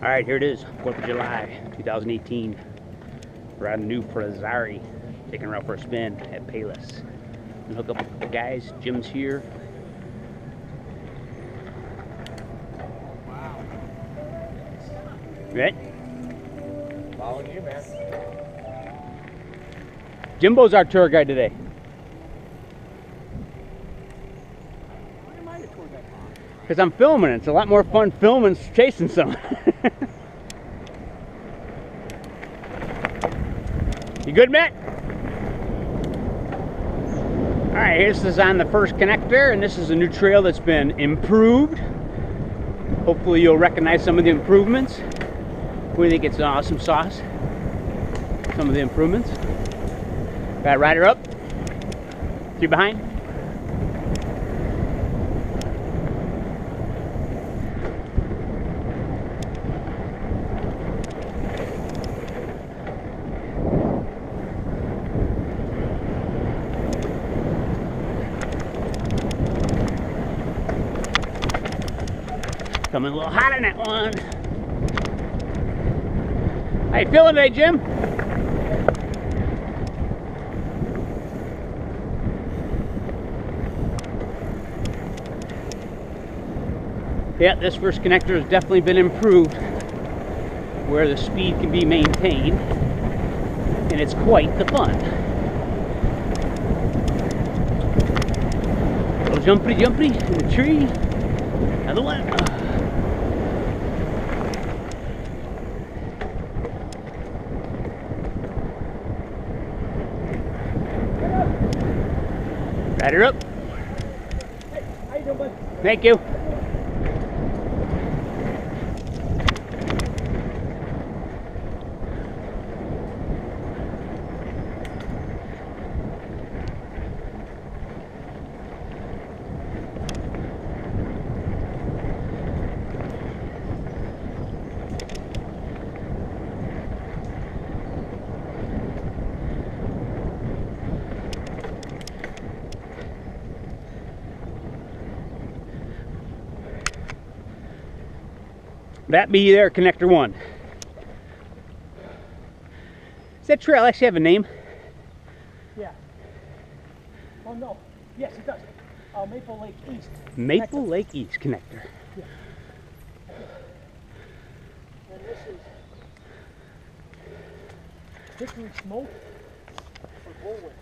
All right, here it is, 4th of July, 2018. We're on a new Prizari, taking her out for a spin at Payless. And hook up with the guys. Jim's here. Wow. Right? Following you, man. Jimbo's our tour guide today. Why am I the tour guide? Because I'm filming it. It's a lot more fun filming chasing someone. You good, Matt? All right, this is on the first connector, and this is a new trail that's been improved. Hopefully you'll recognize some of the improvements. We think it's an awesome sauce. Some of the improvements. Got rider up. 3 behind. Coming a little hot on that one. How you feeling today, Jim? Yeah, this first connector has definitely been improved where the speed can be maintained, and it's quite the fun. Little jumpity in the tree. Another one. Rider up. Hey, how you doing, bud? Thank you. That be there, connector 1. Does that trail actually have a name? Yeah. Oh, no. Yes, it does. Maple Lake East. Maple connector. Lake East connector. Yeah. And this is Hickory Smoke for Bullwick.